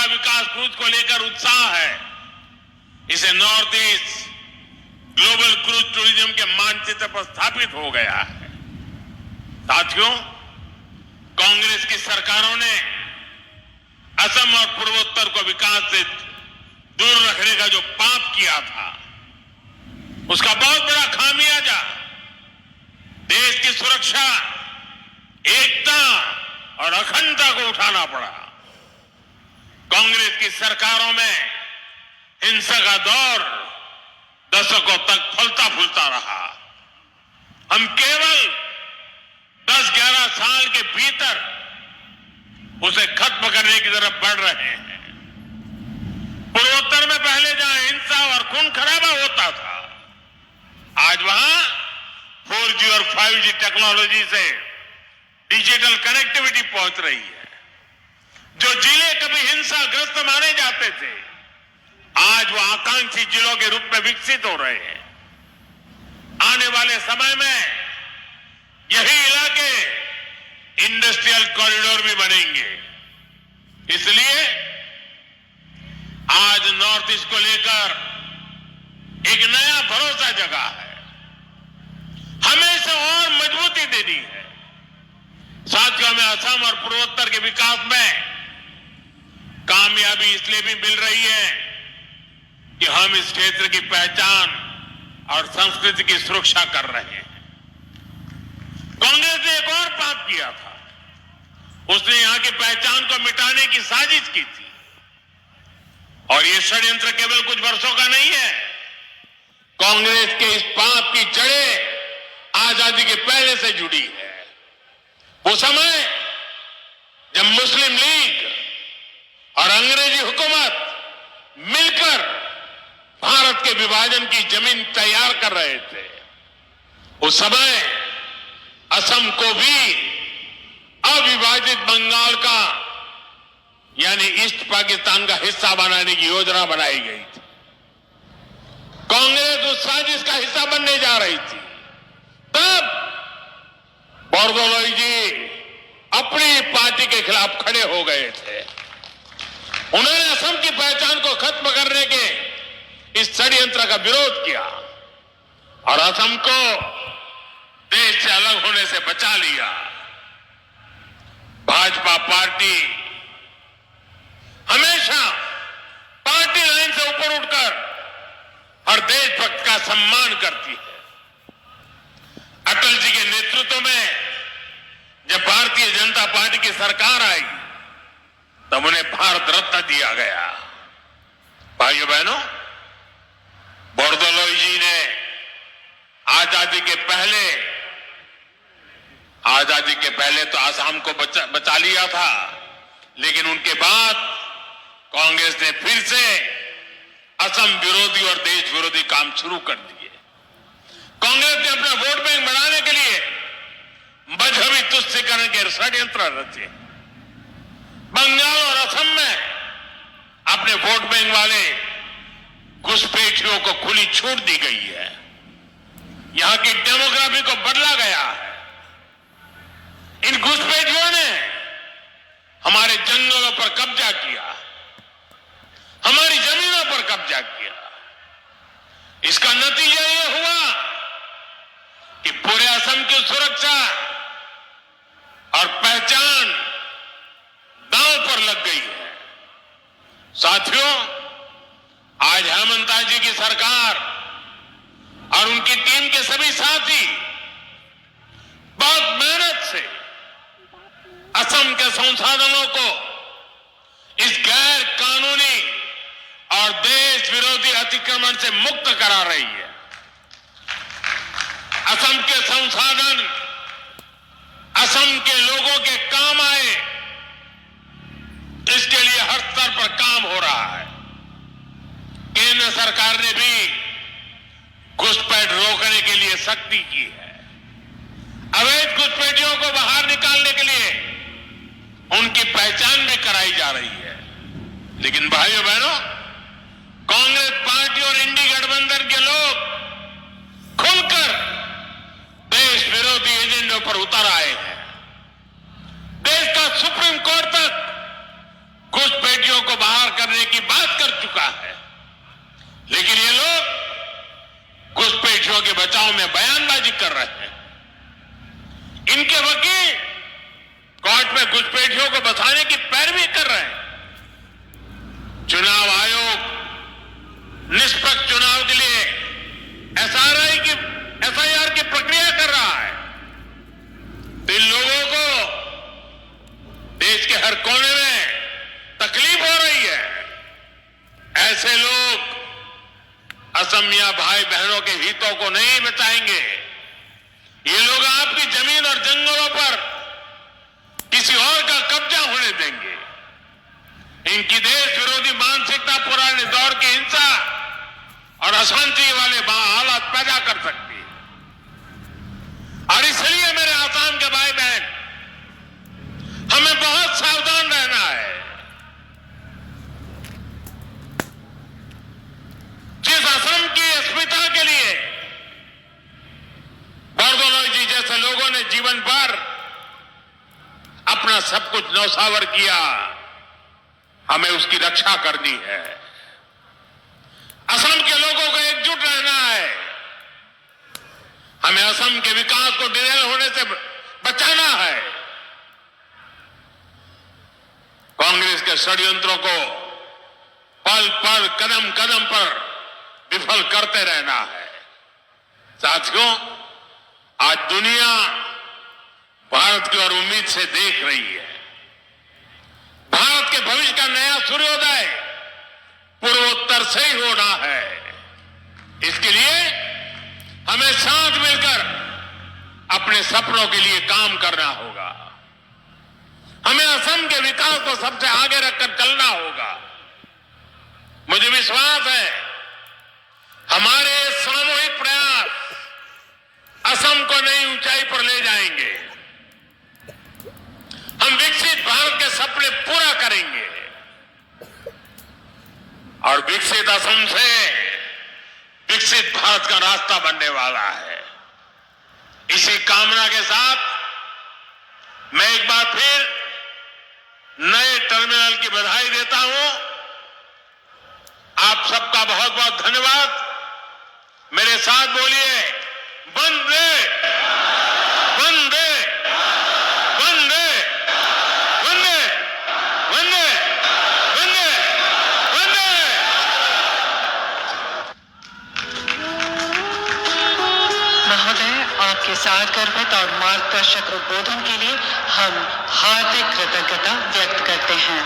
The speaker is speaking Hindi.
विकास क्रूज को लेकर उत्साह है। इसे north east global cruise tourism के मानचित्र पर स्थापित हो गया है। साथियों, कांग्रेस की सरकारों ने असम और पूर्वोत्तर को विकास से दूर रखने का जो पाप किया था, उसका बहुत बड़ा खामियाजा देश की सुरक्षा, एकता और अखंडता को उठाना पड़ा। कांग्रेस की सरकारों में हिंसा का दौर दशकों तक फलता फूलता रहा। हम केवल 10-11 साल के भीतर उसे खत्म करने की तरफ बढ़ रहे हैं। पूर्वोत्तर में पहले जहां हिंसा और खून खराबा होता था, आज वहां 4G और 5G टेक्नोलॉजी से डिजिटल कनेक्टिविटी पहुंच रही है। जो जिले कभी हिंसाग्रस्त माने जाते थे, आज वो आकांक्षी जिलों के रूप में विकसित हो रहे हैं। आने वाले समय में यही इलाके इंडस्ट्रियल कॉरिडोर भी बनेंगे। इसलिए आज नॉर्थ ईस्ट को लेकर एक नया भरोसा जगा है। हमें इसे और मजबूती देनी है। साथियों, हमें असम और पूर्वोत्तर के विकास में कामयाबी इसलिए भी मिल रही है कि हम इस क्षेत्र की पहचान और संस्कृति की सुरक्षा कर रहे हैं। कांग्रेस ने एक और पाप किया था। उसने यहां की पहचान को मिटाने की साजिश की थी। और यह षड्यंत्र केवल कुछ वर्षों का नहीं है। कांग्रेस के इस पाप की जड़ें आजादी के पहले से जुड़ी है। वो समय जब मुस्लिम लीग और अंग्रेजी हुकूमत मिलकर भारत के विभाजन की जमीन तैयार कर रहे थे, उस समय असम को भी अविभाजित बंगाल का यानी ईस्ट पाकिस्तान का हिस्सा बनाने की योजना बनाई गई थी। कांग्रेस उस साजिश का हिस्सा बनने जा रही थी। तब बोरदोलोई जी अपनी पार्टी के खिलाफ खड़े हो गए थे। उन्होंने असम की पहचान को खत्म करने के इस षड्यंत्र का विरोध किया और असम को देश से अलग होने से बचा लिया। भाजपा पार्टी हमेशा पार्टी लाइन से ऊपर उठकर हर देशभक्त का सम्मान करती है। अटल जी के नेतृत्व में जब भारतीय जनता पार्टी की सरकार आई, तब उन्हें भारत रत्न दिया गया। भाइयों बहनों, बोरदोलोई जी ने आजादी के पहले तो आसाम को बचा लिया था, लेकिन उनके बाद कांग्रेस ने फिर से असम विरोधी और देश विरोधी काम शुरू कर दिए। कांग्रेस ने अपना वोट बैंक बढ़ाने के लिए मजहबी तुष्टीकरण के षड्यंत्र रचे। बंगाल और असम में अपने वोट बैंक वाले घुसपैठियों को खुली छूट दी गई है। यहां की डेमोग्राफी को बदला गया है। इन घुसपैठियों ने हमारे जंगलों पर कब्जा किया, हमारी जमीनों पर कब्जा किया। इसका नतीजा यह हुआ कि पूरे असम की सुरक्षा और पहचान दांव पर लग गई है। साथियों, आज हेमंता जी की सरकार और उनकी टीम के सभी साथी बहुत मेहनत से असम के संसाधनों को इस गैर कानूनी और देश विरोधी अतिक्रमण से मुक्त करा रही है। असम के संसाधन असम के लोगों के काम आए, इसके लिए हर स्तर पर काम हो रहा है। केंद्र सरकार ने भी घुसपैठ रोकने के लिए सख्ती की है। अवैध घुसपैठियों को बाहर निकालने के लिए उनकी पहचान भी कराई जा रही है। लेकिन भाइयों बहनों, कांग्रेस पार्टी और इंडी गठबंधन के लोग खुलकर देश विरोधी एजेंडों पर उतर आए हैं। देश का सुप्रीम कोर्ट तक घुसपैठियों को बाहर हितों के बचाव में बयानबाजी कर रहे हैं। इनके वकील कोर्ट में घुसपैठियों को बचाने की पैरवी कर रहे हैं। चुनाव आयोग निष्पक्ष चुनाव के लिए एसआईआर की प्रक्रिया कर रहा है। तो इन लोगों को देश के हर कोने में तकलीफ हो रही है। ऐसे लोग असमिया भाई बहनों के हितों को नहीं बचाएंगे। ये लोग आपकी जमीन और जंगलों पर किसी और का कब्जा होने देंगे। इनकी देश विरोधी मानसिकता पुराने दौर की हिंसा और अशांति वाले हालात पैदा कर सकती है। और इसलिए मेरे आसाम के भाई बहन, हमें बहुत सावधान रहना है। जिस असम की अस्मिता के लिए बरदोलोई जी जैसे लोगों ने जीवन भर अपना सब कुछ न्यौछावर किया, हमें उसकी रक्षा करनी है। असम के लोगों को एकजुट रहना है। हमें असम के विकास को डिरेल होने से बचाना है। कांग्रेस के षड्यंत्रों को पल पल कदम कदम पर विफल करते रहना है। साथियों, आज दुनिया भारत की ओर उम्मीद से देख रही है। भारत के भविष्य का नया सूर्योदय पूर्वोत्तर से ही होना है। इसके लिए हमें साथ मिलकर अपने सपनों के लिए काम करना होगा। हमें असम के विकास को सबसे आगे रखकर चलना होगा। मुझे विश्वास है हमारे सामूहिक प्रयास असम को नई ऊंचाई पर ले जाएंगे। हम विकसित भारत के सपने पूरा करेंगे और विकसित असम से विकसित भारत का रास्ता बनने वाला है। इसी कामना के साथ मैं एक बार फिर नए टर्मिनल की बधाई देता हूं। आप सबका बहुत बहुत धन्यवाद। मेरे साथ बोलिए, वंदे वंदे वंदे वंदे वंदे वंदे वंदे। महोदय, आपके साथ गर्भित और मार्गदर्शक उद्बोधन के लिए हम हार्दिक कृतज्ञता व्यक्त करते हैं।